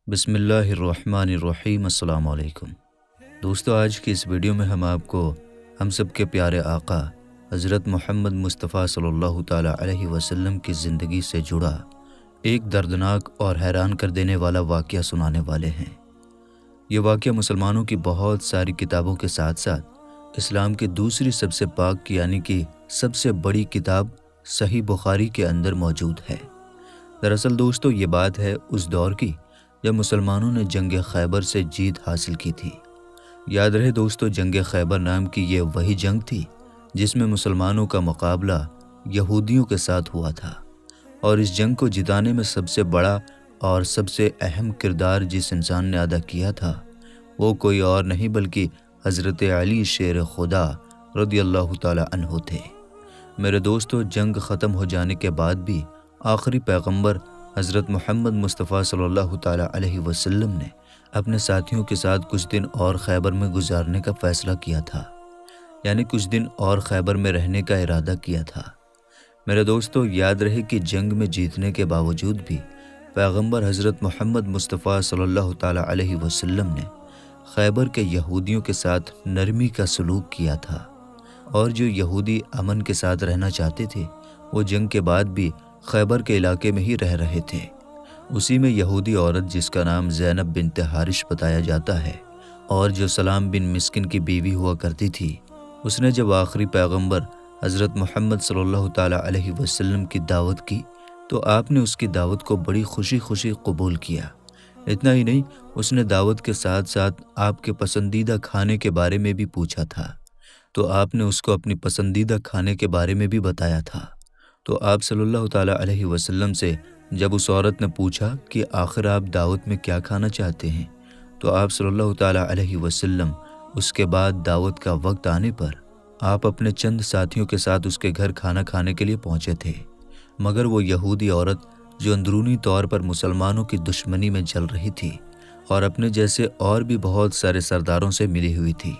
بسم اللہ الرحمن الرحیم۔ السلام علیکم دوستو، آج کی اس ویڈیو میں ہم آپ کو ہم سب کے پیارے آقا حضرت محمد مصطفیٰ صلی اللہ تعالیٰ علیہ وسلم کی زندگی سے جڑا ایک دردناک اور حیران کر دینے والا واقعہ سنانے والے ہیں۔ یہ واقعہ مسلمانوں کی بہت ساری کتابوں کے ساتھ ساتھ اسلام کی دوسری سب سے پاک یعنی کہ سب سے بڑی کتاب صحیح بخاری کے اندر موجود ہے۔ دراصل دوستو، یہ بات ہے اس دور کی جب مسلمانوں نے جنگ خیبر سے جیت حاصل کی تھی۔ یاد رہے دوستو، جنگ خیبر نام کی یہ وہی جنگ تھی جس میں مسلمانوں کا مقابلہ یہودیوں کے ساتھ ہوا تھا، اور اس جنگ کو جتانے میں سب سے بڑا اور سب سے اہم کردار جس انسان نے ادا کیا تھا وہ کوئی اور نہیں بلکہ حضرت علی شیر خدا رضی اللہ تعالی عنہ تھے۔ میرے دوستو، جنگ ختم ہو جانے کے بعد بھی آخری پیغمبر حضرت محمد مصطفیٰ صلی اللہ تعالیٰ علیہ وسلم نے اپنے ساتھیوں کے ساتھ کچھ دن اور خیبر میں گزارنے کا فیصلہ کیا تھا، یعنی کچھ دن اور خیبر میں رہنے کا ارادہ کیا تھا۔ میرے دوستو، یاد رہے کہ جنگ میں جیتنے کے باوجود بھی پیغمبر حضرت محمد مصطفیٰ صلی اللہ تعالیٰ علیہ وسلم نے خیبر کے یہودیوں کے ساتھ نرمی کا سلوک کیا تھا، اور جو یہودی امن کے ساتھ رہنا چاہتے تھے وہ جنگ کے بعد بھی خیبر کے علاقے میں ہی رہ رہے تھے۔ اسی میں یہودی عورت جس کا نام زینب بنت حارث بتایا جاتا ہے اور جو سلام بن مسکن کی بیوی ہوا کرتی تھی، اس نے جب آخری پیغمبر حضرت محمد صلی اللہ تعالیٰ علیہ وسلم کی دعوت کی تو آپ نے اس کی دعوت کو بڑی خوشی خوشی قبول کیا۔ اتنا ہی نہیں، اس نے دعوت کے ساتھ ساتھ آپ کے پسندیدہ کھانے کے بارے میں بھی پوچھا تھا، تو آپ نے اس کو اپنی پسندیدہ کھانے کے بارے میں بھی بتایا تھا۔ تو آپ صلی اللہ تعالیٰ علیہ وسلم سے جب اس عورت نے پوچھا کہ آخر آپ دعوت میں کیا کھانا چاہتے ہیں، تو آپ صلی اللہ تعالیٰ علیہ وسلم اس کے بعد دعوت کا وقت آنے پر آپ اپنے چند ساتھیوں کے ساتھ اس کے گھر کھانا کھانے کے لیے پہنچے تھے، مگر وہ یہودی عورت جو اندرونی طور پر مسلمانوں کی دشمنی میں جل رہی تھی اور اپنے جیسے اور بھی بہت سارے سرداروں سے ملی ہوئی تھی،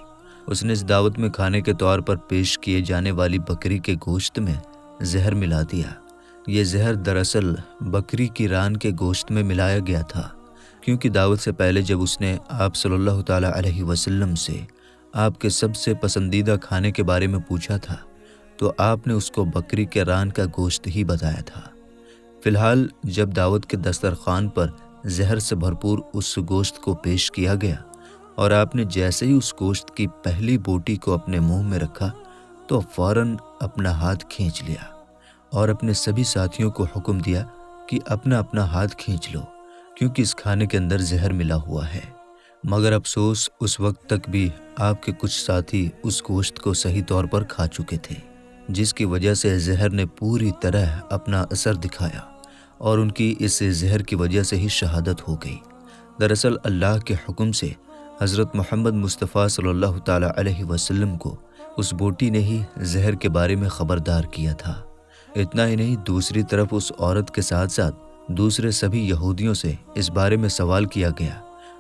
اس نے اس دعوت میں کھانے کے طور پر پیش کیے جانے والی بکری کے گوشت میں زہر ملا دیا۔ یہ زہر دراصل بکری کی ران کے گوشت میں ملایا گیا تھا، کیونکہ دعوت سے پہلے جب اس نے آپ صلی اللہ تعالیٰ علیہ وسلم سے آپ کے سب سے پسندیدہ کھانے کے بارے میں پوچھا تھا تو آپ نے اس کو بکری کے ران کا گوشت ہی بتایا تھا۔ فی الحال جب دعوت کے دسترخوان پر زہر سے بھرپور اس گوشت کو پیش کیا گیا اور آپ نے جیسے ہی اس گوشت کی پہلی بوٹی کو اپنے منہ میں رکھا تو فوراً اپنا ہاتھ کھینچ لیا اور اپنے سبھی ساتھیوں کو حکم دیا کہ اپنا اپنا ہاتھ کھینچ لو، کیونکہ اس کھانے کے اندر زہر ملا ہوا ہے۔ مگر افسوس، اس وقت تک بھی آپ کے کچھ ساتھی اس گوشت کو صحیح طور پر کھا چکے تھے، جس کی وجہ سے زہر نے پوری طرح اپنا اثر دکھایا اور ان کی اس زہر کی وجہ سے ہی شہادت ہو گئی۔ دراصل اللہ کے حکم سے حضرت محمد مصطفیٰ صلی اللہ تعالیٰ علیہ وسلم کو اس بوٹی نے ہی زہر کے بارے میں خبردار کیا تھا۔ اتنا ہی نہیں، دوسری طرف اس عورت کے ساتھ ساتھ دوسرے سبھی یہودیوں سے اس بارے میں سوال کیا گیا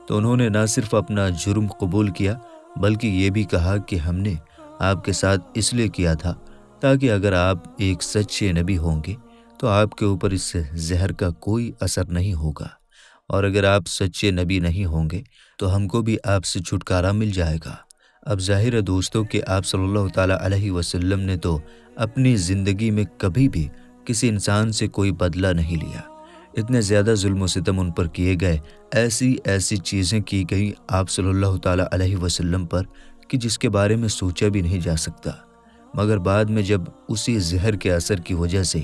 تو انہوں نے نہ صرف اپنا جرم قبول کیا بلکہ یہ بھی کہا کہ ہم نے آپ کے ساتھ اس لیے کیا تھا تاکہ اگر آپ ایک سچے نبی ہوں گے تو آپ کے اوپر اس زہر کا کوئی اثر نہیں ہوگا، اور اگر آپ سچے نبی نہیں ہوں گے تو ہم کو بھی آپ سے چھٹکارا مل جائے گا۔ اب ظاہر ہے دوستو کہ آپ صلی اللہ تعالیٰ علیہ وسلم نے تو اپنی زندگی میں کبھی بھی کسی انسان سے کوئی بدلہ نہیں لیا۔ اتنے زیادہ ظلم و ستم ان پر کیے گئے، ایسی چیزیں کی گئیں آپ صلی اللہ تعالیٰ علیہ وسلم پر کہ جس کے بارے میں سوچا بھی نہیں جا سکتا۔ مگر بعد میں جب اسی زہر کے اثر کی وجہ سے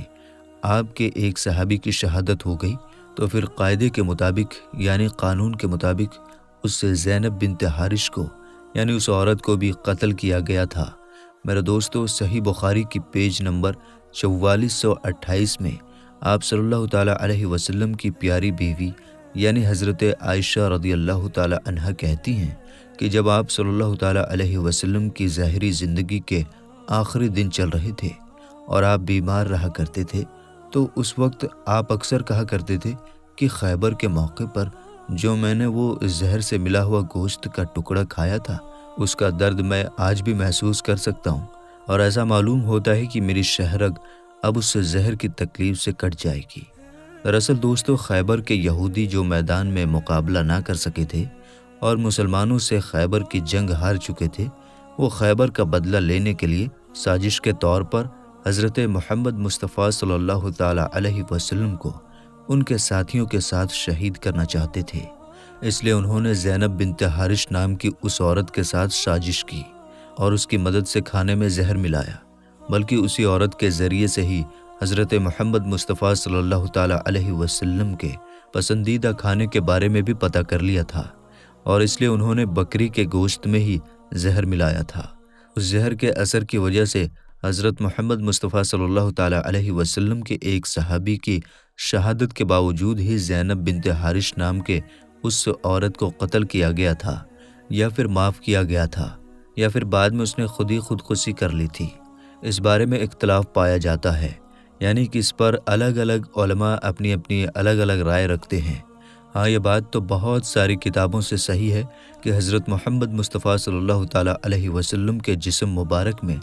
آپ کے ایک صحابی کی شہادت ہو گئی تو پھر قاعدے کے مطابق یعنی قانون کے مطابق اس زینب بنت حارث کو یعنی اس عورت کو بھی قتل کیا گیا تھا۔ میرے دوستو، صحیح بخاری کی پیج نمبر 4428 میں آپ صلی اللہ تعالیٰ علیہ وسلم کی پیاری بیوی یعنی حضرت عائشہ رضی اللہ تعالیٰ عنہا کہتی ہیں کہ جب آپ صلی اللہ تعالیٰ علیہ وسلم کی ظاہری زندگی کے آخری دن چل رہے تھے اور آپ بیمار رہا کرتے تھے تو اس وقت آپ اکثر کہا کرتے تھے کہ خیبر کے موقع پر جو میں نے وہ زہر سے ملا ہوا گوشت کا ٹکڑا کھایا تھا اس کا درد میں آج بھی محسوس کر سکتا ہوں، اور ایسا معلوم ہوتا ہے کہ میری شہرگ اب اس زہر کی تکلیف سے کٹ جائے گی۔ دراصل دوستو، خیبر کے یہودی جو میدان میں مقابلہ نہ کر سکے تھے اور مسلمانوں سے خیبر کی جنگ ہار چکے تھے، وہ خیبر کا بدلہ لینے کے لیے سازش کے طور پر حضرت محمد مصطفیٰ صلی اللہ تعالیٰ علیہ وسلم کو ان کے ساتھیوں کے ساتھ شہید کرنا چاہتے تھے۔ اس لیے انہوں نے زینب بنت حارث نام کی اس عورت کے ساتھ سازش کی اور اس کی مدد سے کھانے میں زہر ملایا، بلکہ اسی عورت کے ذریعے سے ہی حضرت محمد مصطفیٰ صلی اللہ تعالیٰ علیہ وسلم کے پسندیدہ کھانے کے بارے میں بھی پتہ کر لیا تھا، اور اس لیے انہوں نے بکری کے گوشت میں ہی زہر ملایا تھا۔ اس زہر کے اثر کی وجہ سے حضرت محمد مصطفیٰ صلی اللہ تعالیٰ علیہ وسلم کے ایک صحابی کی شہادت کے باوجود ہی زینب بنت حارث نام کے اس عورت کو قتل کیا گیا تھا، یا پھر معاف کیا گیا تھا، یا پھر بعد میں اس نے خود ہی خودکشی کر لی تھی۔ اس بارے میں اختلاف پایا جاتا ہے، یعنی کہ اس پر الگ الگ علماء اپنی اپنی الگ الگ رائے رکھتے ہیں۔ ہاں، یہ بات تو بہت ساری کتابوں سے صحیح ہے کہ حضرت محمد مصطفیٰ صلی اللہ تعالیٰ علیہ وسلم کے جسم مبارک میں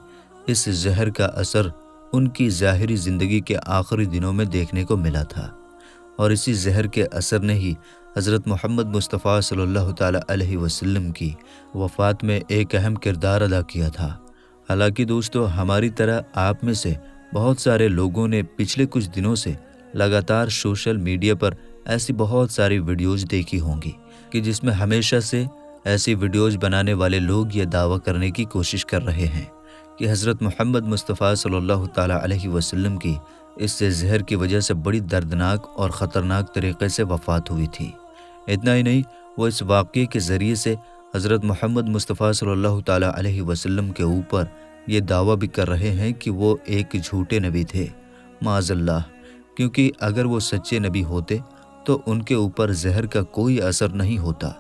اس زہر کا اثر ان کی ظاہری زندگی کے آخری دنوں میں دیکھنے کو ملا تھا، اور اسی زہر کے اثر نے ہی حضرت محمد مصطفیٰ صلی اللہ تعالیٰ علیہ وسلم کی وفات میں ایک اہم کردار ادا کیا تھا۔ حالانکہ دوستو، ہماری طرح آپ میں سے بہت سارے لوگوں نے پچھلے کچھ دنوں سے لگاتار سوشل میڈیا پر ایسی بہت ساری ویڈیوز دیکھی ہوں گی کہ جس میں ہمیشہ سے ایسی ویڈیوز بنانے والے لوگ یہ دعویٰ کرنے کی کوشش کر رہے ہیں کہ حضرت محمد مصطفیٰ صلی اللہ تعالیٰ علیہ وسلم کی اس سے زہر کی وجہ سے بڑی دردناک اور خطرناک طریقے سے وفات ہوئی تھی۔ اتنا ہی نہیں، وہ اس واقعے کے ذریعے سے حضرت محمد مصطفیٰ صلی اللہ تعالیٰ علیہ وسلم کے اوپر یہ دعویٰ بھی کر رہے ہیں کہ وہ ایک جھوٹے نبی تھے، معاذ اللہ، کیونکہ اگر وہ سچے نبی ہوتے تو ان کے اوپر زہر کا کوئی اثر نہیں ہوتا،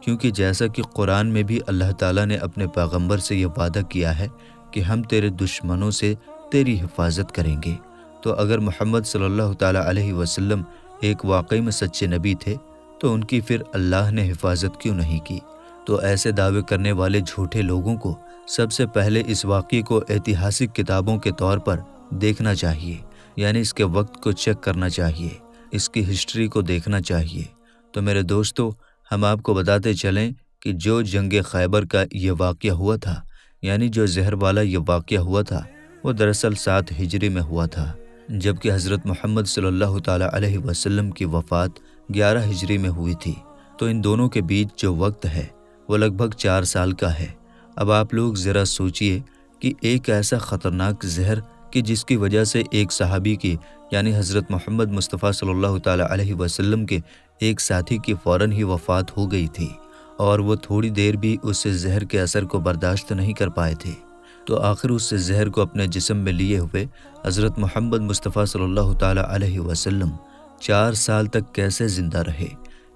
کیونکہ جیسا کہ قرآن میں بھی اللہ تعالیٰ نے اپنے پیغمبر سے یہ وعدہ کیا ہے کہ ہم تیرے دشمنوں سے تیری حفاظت کریں گے۔ تو اگر محمد صلی اللہ تعالیٰ علیہ وسلم ایک واقعی میں سچے نبی تھے تو ان کی پھر اللہ نے حفاظت کیوں نہیں کی؟ تو ایسے دعوے کرنے والے جھوٹے لوگوں کو سب سے پہلے اس واقعے کو ایتہاسک کتابوں کے طور پر دیکھنا چاہیے، یعنی اس کے وقت کو چیک کرنا چاہیے، اس کی ہسٹری کو دیکھنا چاہیے۔ تو میرے دوستو، ہم آپ کو بتاتے چلیں کہ جو جنگ خیبر کا یہ واقعہ ہوا تھا، یعنی جو زہر والا یہ واقعہ ہوا تھا، وہ دراصل 7 ہجری میں ہوا تھا، جبکہ حضرت محمد صلی اللہ تعالیٰ علیہ وسلم کی وفات 11 ہجری میں ہوئی تھی۔ تو ان دونوں کے بیچ جو وقت ہے وہ لگ بھگ 4 سال کا ہے۔ اب آپ لوگ ذرا سوچئے کہ ایک ایسا خطرناک زہر کہ جس کی وجہ سے ایک صحابی کی، یعنی حضرت محمد مصطفیٰ صلی اللہ تعالیٰ علیہ وسلم کے ایک ساتھی کی فوراً ہی وفات ہو گئی تھی، اور وہ تھوڑی دیر بھی اس زہر کے اثر کو برداشت نہیں کر پائے تھے، تو آخر اس زہر کو اپنے جسم میں لیے ہوئے حضرت محمد مصطفیٰ صلی اللہ تعالیٰ علیہ وسلم 4 سال تک کیسے زندہ رہے؟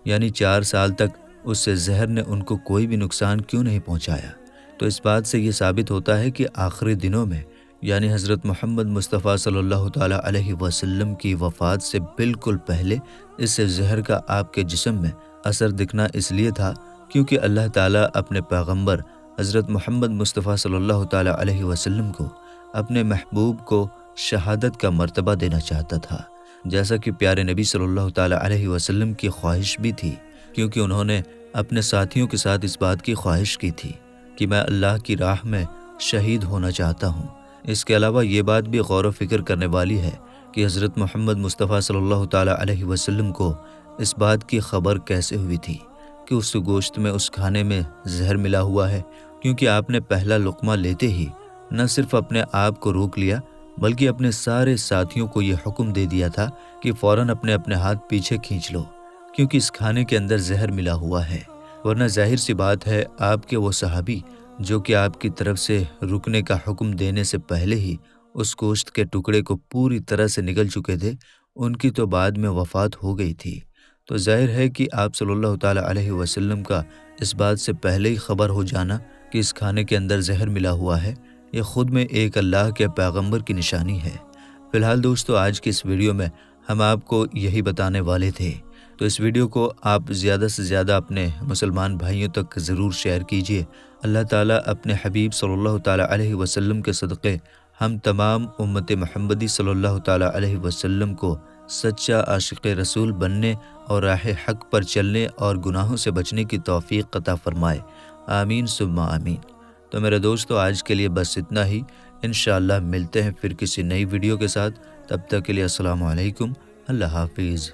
یعنی 4 سال تک اس زہر نے ان کو کوئی بھی نقصان کیوں نہیں پہنچایا؟ تو اس بات سے یہ ثابت ہوتا ہے کہ آخری دنوں میں، یعنی حضرت محمد مصطفیٰ صلی اللہ تعالیٰ علیہ وسلم کی وفات سے بالکل پہلے اس زہر کا آپ کے جسم میں اثر دکھنا اس لیے تھا کیونکہ اللہ تعالیٰ اپنے پیغمبر حضرت محمد مصطفیٰ صلی اللہ تعالیٰ علیہ وسلم کو، اپنے محبوب کو شہادت کا مرتبہ دینا چاہتا تھا، جیسا کہ پیارے نبی صلی اللہ تعالیٰ علیہ وسلم کی خواہش بھی تھی، کیونکہ انہوں نے اپنے ساتھیوں کے ساتھ اس بات کی خواہش کی تھی کہ میں اللہ کی راہ میں شہید ہونا چاہتا ہوں۔ اس کے علاوہ یہ بات بھی غور و فکر کرنے والی ہے کہ حضرت محمد مصطفیٰ صلی اللہ تعالیٰ علیہ وسلم کو اس بات کی خبر کیسے ہوئی تھی کہ اس گوشت میں، اس کھانے میں زہر ملا ہوا ہے، کیونکہ آپ نے پہلا لقمہ لیتے ہی نہ صرف اپنے آپ کو روک لیا بلکہ اپنے سارے ساتھیوں کو یہ حکم دے دیا تھا کہ فوراً اپنے اپنے ہاتھ پیچھے کھینچ لو، کیونکہ اس کھانے کے اندر زہر ملا ہوا ہے۔ ورنہ ظاہر سی بات ہے، آپ کے وہ صحابی جو کہ آپ کی طرف سے رکنے کا حکم دینے سے پہلے ہی اس گوشت کے ٹکڑے کو پوری طرح سے نگل چکے تھے، ان کی تو بعد میں وفات ہو گئی تھی۔ تو ظاہر ہے کہ آپ صلی اللہ تعالیٰ علیہ وسلم کا اس بات سے پہلے ہی خبر ہو جانا کہ اس کھانے کے اندر زہر ملا ہوا ہے، یہ خود میں ایک اللہ کے پیغمبر کی نشانی ہے۔ فی الحال دوستو، آج کی اس ویڈیو میں ہم آپ کو یہی بتانے والے تھے، تو اس ویڈیو کو آپ زیادہ سے زیادہ اپنے مسلمان بھائیوں تک ضرور شیئر کیجیے۔ اللہ تعالیٰ اپنے حبیب صلی اللہ تعالیٰ علیہ وسلم کے صدقے ہم تمام امت محمدی صلی اللہ تعالیٰ علیہ وسلم کو سچا عاشق رسول بننے اور راہ حق پر چلنے اور گناہوں سے بچنے کی توفیق عطا فرمائے، آمین ثم آمین۔ تو میرے دوستو آج کے لیے بس اتنا ہی، انشاءاللہ ملتے ہیں پھر کسی نئی ویڈیو کے ساتھ، تب تک کے لیے السلام علیکم، اللہ حافظ۔